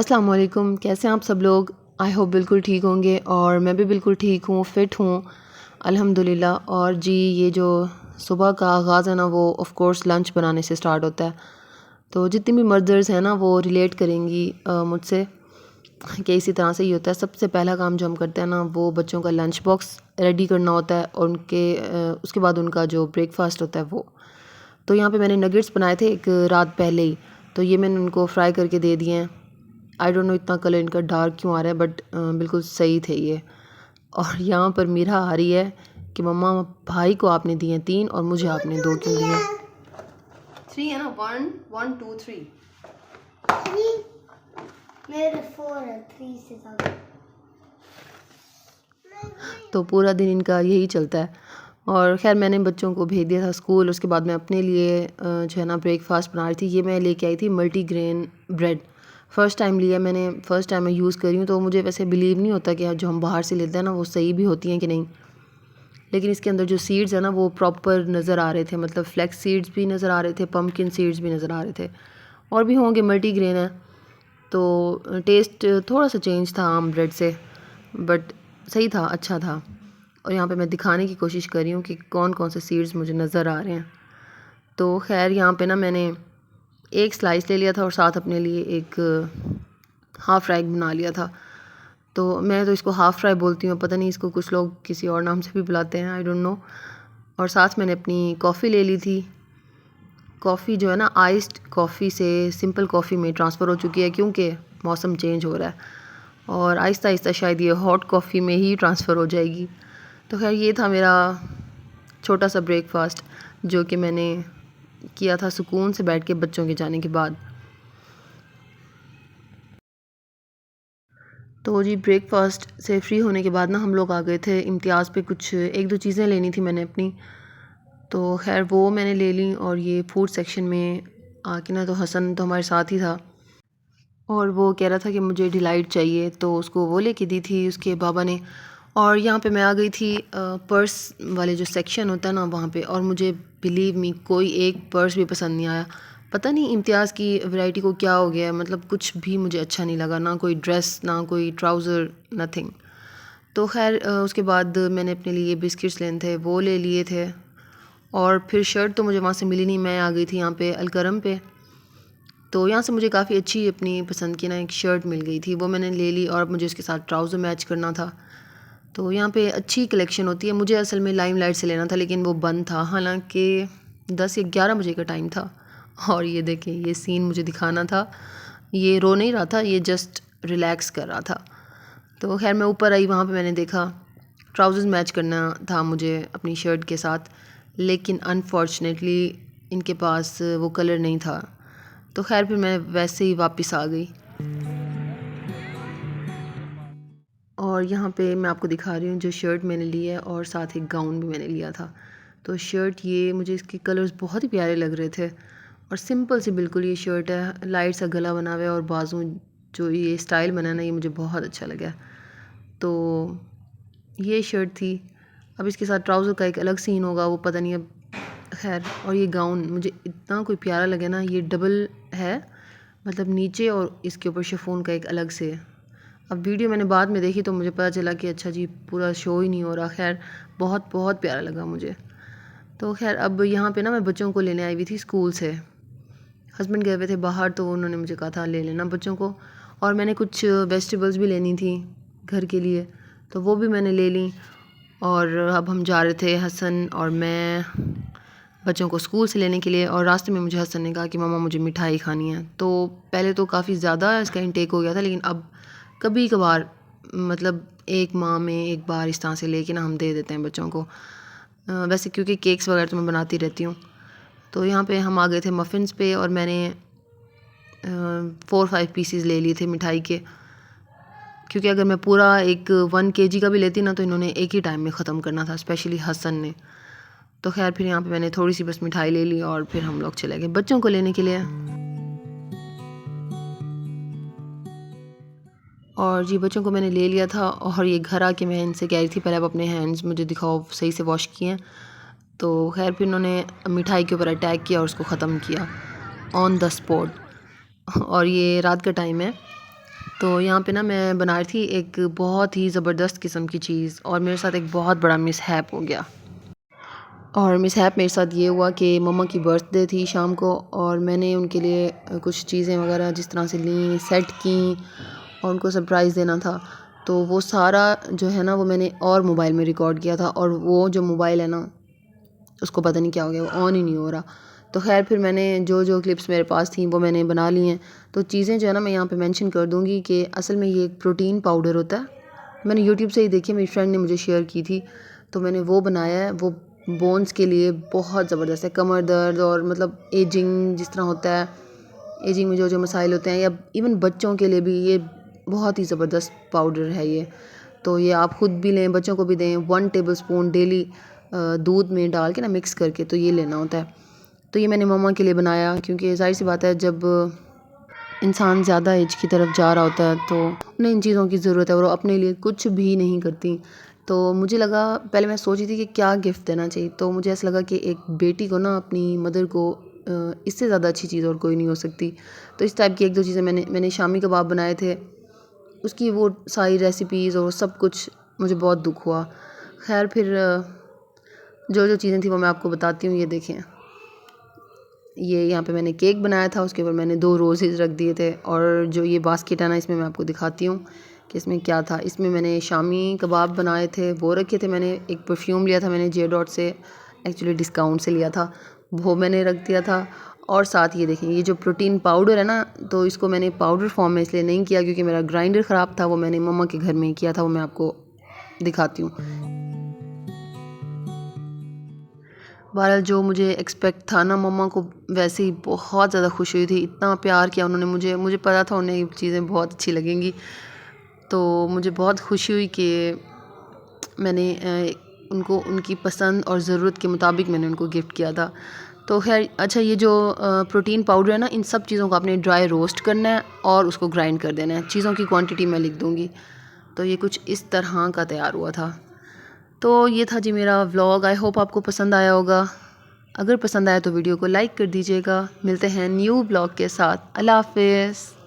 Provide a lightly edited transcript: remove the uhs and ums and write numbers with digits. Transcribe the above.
अस्सलाम वालेकुम। कैसे हैं आप सब लोग? आई होप बिल्कुल ठीक होंगे और मैं भी बिल्कुल ठीक हूँ, फ़िट हूँ अल्हम्दुलिल्लाह। और जी ये जो सुबह का आगाज़ है ना वो ऑफ़ कोर्स लंच बनाने से स्टार्ट होता है। तो जितनी भी मदर्स हैं ना वो रिलेट करेंगी मुझसे कि इसी तरह से ही होता है। सबसे पहला काम जो हम करते हैं ना वो बच्चों का लंच बॉक्स रेडी करना होता है और उसके बाद उनका जो ब्रेकफ़ास्ट होता है वो। तो यहाँ पे मैंने नगेट्स बनाए थे एक रात पहले ही, तो ये मैंने उनको फ्राई करके दे दिए हैं। आई डोंट नो इतना कलर इनका डार्क क्यों आ रहा है, बट बिल्कुल सही थे ये। और यहाँ पर मीरा आ रही है कि मम्मा भाई को आपने दिए 3 और मुझे आपने 2 क्यों दिए? 3 है ना, 1 1 2 3 मेरे 4 है, 3 से ज़्यादा। तो पूरा दिन इनका यही चलता है। और ख़ैर मैंने बच्चों को भेज दिया था स्कूल। उसके बाद मैं अपने लिए जो है ना ब्रेकफ़ास्ट बना रही थी। ये मैं लेके आई थी मल्टीग्रेन ब्रेड। फ़र्स्ट टाइम लिया मैंने, फ़र्स्ट टाइम मैं यूज़ कर रही हूँ, तो मुझे वैसे बिलीव नहीं होता कि जो हम बाहर से लेते हैं ना वो सही भी होती हैं कि नहीं। लेकिन इसके अंदर जो सीड्स है ना वो प्रॉपर नज़र आ रहे थे, मतलब फ्लैक्स सीड्स भी नज़र आ रहे थे, पम्पकिन सीड्स भी नज़र आ रहे थे, और भी होंगे, मल्टीग्रेन है। तो टेस्ट थोड़ा सा चेंज था आम ब्रेड से, बट सही था, अच्छा था। और यहाँ पे मैं दिखाने की कोशिश कर रही हूँ कि कौन कौन से सीड्स मुझे नज़र आ रहे हैं। तो खैर यहाँ पे ना मैंने एक स्लाइस ले लिया था और साथ अपने लिए एक हाफ़ फ्राई बना लिया था। तो मैं तो इसको हाफ़ फ्राई बोलती हूँ, पता नहीं इसको कुछ लोग किसी और नाम से भी बुलाते हैं, आई डोंट नो। और साथ मैंने अपनी कॉफ़ी ले ली थी। कॉफ़ी जो है ना आइस्ड कॉफ़ी से सिंपल कॉफ़ी में ट्रांसफ़र हो चुकी है, क्योंकि मौसम चेंज हो रहा है और आहिस्ता आहिस्ता शायद ये हॉट कॉफ़ी में ही ट्रांसफ़र हो जाएगी। तो खैर ये था मेरा छोटा सा ब्रेकफ़ास्ट जो कि मैंने किया था सुकून से बैठ के बच्चों के जाने के बाद। तो जी ब्रेकफ़ास्ट से फ्री होने के बाद ना हम लोग आ गए थे इम्तियाज़ पे। कुछ 1-2 चीज़ें लेनी थी मैंने अपनी, तो खैर वो मैंने ले ली। और ये फूड सेक्शन में आके ना तो हसन तो हमारे साथ ही था और वो कह रहा था कि मुझे डिलाइट चाहिए, तो उसको वो लेके दी थी उसके बाबा ने। और यहाँ पे मैं आ गई थी पर्स वाले जो सेक्शन होता है ना वहाँ पे, और मुझे बिलीव मी कोई एक पर्स भी पसंद नहीं आया। पता नहीं इम्तियाज़ की वैरायटी को क्या हो गया है, मतलब कुछ भी मुझे अच्छा नहीं लगा, ना कोई ड्रेस ना कोई ट्राउज़र, नथिंग। तो खैर उसके बाद मैंने अपने लिए बिस्किट्स लेने थे, वो ले लिए थे। और फिर शर्ट तो मुझे वहाँ से मिली नहीं, मैं आ गई थी यहाँ पे अलकरम पे। तो यहाँ से मुझे काफ़ी अच्छी अपनी पसंद की ना एक शर्ट मिल गई थी, वो मैंने ले ली और मुझे उसके साथ ट्राउज़र मैच करना था। तो यहाँ पे अच्छी कलेक्शन होती है। मुझे असल में लाइमलाइट से लेना था लेकिन वो बंद था, हालांकि 10 या 11 बजे का टाइम था। और ये देखें, ये सीन मुझे दिखाना था। ये रो नहीं रहा था, ये जस्ट रिलैक्स कर रहा था। तो खैर मैं ऊपर आई, वहाँ पे मैंने देखा ट्राउज़र्स मैच करना था मुझे अपनी शर्ट के साथ, लेकिन अनफॉर्चुनेटली इनके पास वो कलर नहीं था। तो खैर फिर मैं वैसे ही वापस आ गई। और यहाँ पे मैं आपको दिखा रही हूँ जो शर्ट मैंने ली है, और साथ एक गाउन भी मैंने लिया था। तो शर्ट ये मुझे इसके कलर्स बहुत ही प्यारे लग रहे थे और सिंपल सी बिल्कुल ये शर्ट है, लाइट सा गला बना हुआ है और बाजू जो ये स्टाइल बना ना ये मुझे बहुत अच्छा लगा। तो ये शर्ट थी। अब इसके साथ ट्राउज़र का एक अलग सीन होगा, वो पता नहीं अब, खैर। और ये गाउन मुझे इतना कोई प्यारा लगे ना, ये डबल है, मतलब नीचे और इसके ऊपर शिफॉन का एक अलग से। अब वीडियो मैंने बाद में देखी तो मुझे पता चला कि अच्छा जी पूरा शो ही नहीं हो रहा। खैर बहुत बहुत प्यारा लगा मुझे। तो खैर अब यहाँ पे ना मैं बच्चों को लेने आई हुई थी स्कूल से। हस्बैंड गए हुए थे बाहर तो उन्होंने मुझे कहा था ले लेना बच्चों को। और मैंने कुछ वेजिटेबल्स भी लेनी थी घर के लिए, तो वो भी मैंने ले ली। और अब हम जा रहे थे हसन और मैं बच्चों को स्कूल से लेने के लिए। और रास्ते में मुझे हसन ने कहा कि मामा मुझे मिठाई खानी है। तो पहले तो काफ़ी ज़्यादा इसका इंटेक हो गया था, लेकिन अब कभी कभार, मतलब एक माह में एक बार इस तरह से लेके ना हम दे देते हैं बच्चों को। वैसे क्योंकि केक्स वगैरह तो मैं बनाती रहती हूँ। तो यहाँ पे हम आ गए थे मफ़िन्स पे और मैंने 4-5 पीसीज ले लिए थे मिठाई के, क्योंकि अगर मैं पूरा एक 1 केजी का भी लेती ना तो इन्होंने एक ही टाइम में ख़त्म करना था, स्पेशली हसन ने। तो खैर फिर यहाँ पे मैंने थोड़ी सी बस मिठाई ले ली और फिर हम लोग चले गए बच्चों को लेने के लिए। और जी बच्चों को मैंने ले लिया था और ये घर आके मैं इनसे कह रही थी पहले आप अपने हैंड्स मुझे दिखाओ सही से वॉश किए हैं। तो खैर फिर उन्होंने मिठाई के ऊपर अटैक किया और उसको ख़त्म किया ऑन द स्पॉट। और ये रात का टाइम है तो यहाँ पे ना मैं बना रही थी एक बहुत ही ज़बरदस्त किस्म की चीज़, और मेरे साथ एक बहुत बड़ा मिसहैप हो गया। और मिसहैप मेरे साथ ये हुआ कि मम्मा की बर्थडे थी शाम को, और मैंने उनके लिए कुछ चीज़ें वगैरह जिस तरह से ली सेट की और उनको सरप्राइज़ देना था। तो वो सारा जो है ना वो मैंने और मोबाइल में रिकॉर्ड किया था, और वो जो मोबाइल है ना उसको पता नहीं क्या हो गया, वो ऑन ही नहीं हो रहा। तो खैर फिर मैंने जो जो क्लिप्स मेरे पास थी वो मैंने बना ली हैं। तो चीज़ें जो है ना मैं यहाँ पे मेंशन कर दूँगी कि असल में ये एक प्रोटीन पाउडर होता है। मैंने यूट्यूब से ही देखी, मेरी फ्रेंड ने मुझे शेयर की थी, तो मैंने वो बनाया है। वो बोन्स के लिए बहुत ज़बरदस्त है, कमर दर्द और मतलब एजिंग जिस तरह होता है, एजिंग में जो जो मसाइल होते हैं, या इवन बच्चों के लिए भी ये बहुत ही ज़बरदस्त पाउडर है ये। तो ये आप ख़ुद भी लें, बच्चों को भी दें। 1 टेबलस्पून डेली दूध में डाल के ना मिक्स करके तो ये लेना होता है। तो ये मैंने मम्मा के लिए बनाया, क्योंकि ज़ाहिर सी बात है जब इंसान ज़्यादा एज की तरफ जा रहा होता है तो उन्हें इन चीज़ों की ज़रूरत है, और वो अपने लिए कुछ भी नहीं करती। तो मुझे लगा, पहले मैं सोची थी कि क्या गिफ्ट देना चाहिए, तो मुझे ऐसा लगा कि एक बेटी को ना अपनी मदर को इससे ज़्यादा अच्छी चीज़ और कोई नहीं हो सकती। तो इस टाइप की 1-2 चीज़ें मैंने शामी कबाब बनाए थे, उसकी वो सारी रेसिपीज़ और सब कुछ, मुझे बहुत दुख हुआ। खैर फिर जो जो चीज़ें थी वो मैं आपको बताती हूँ। ये देखें, ये यहाँ पे मैंने केक बनाया था, उसके ऊपर मैंने 2 रोज़ेज़ रख दिए थे, और जो ये बास्केट है ना इसमें मैं आपको दिखाती हूँ कि इसमें क्या था। इसमें मैंने शामी कबाब बनाए थे, वो रखे थे। मैंने एक परफ्यूम लिया था, मैंने जे डॉट से, एक्चुअली डिस्काउंट से लिया था, वो मैंने रख दिया था। और साथ ये देखें, ये जो प्रोटीन पाउडर है ना, तो इसको मैंने पाउडर फॉर्म में इसलिए नहीं किया क्योंकि मेरा ग्राइंडर ख़राब था, वो मैंने मम्मा के घर में ही किया था, वो मैं आपको दिखाती हूँ। बहरहाल जो मुझे एक्सपेक्ट था ना, मम्मा को वैसे ही बहुत ज़्यादा खुशी हुई थी, इतना प्यार किया उन्होंने मुझे पता था उन्हें ये चीज़ें बहुत अच्छी लगेंगी। तो मुझे बहुत खुशी हुई कि मैंने उनको उनकी पसंद और ज़रूरत के मुताबिक मैंने उनको गिफ्ट किया था। तो खैर अच्छा, ये जो प्रोटीन पाउडर है ना, इन सब चीज़ों को आपने ड्राई रोस्ट करना है और उसको ग्राइंड कर देना है। चीज़ों की क्वांटिटी मैं लिख दूँगी। तो ये कुछ इस तरह का तैयार हुआ था। तो ये था जी मेरा व्लॉग। आई होप आपको पसंद आया होगा। अगर पसंद आया तो वीडियो को लाइक कर दीजिएगा। मिलते हैं न्यू व्लॉग के साथ। अल्लाह हाफ़िज़।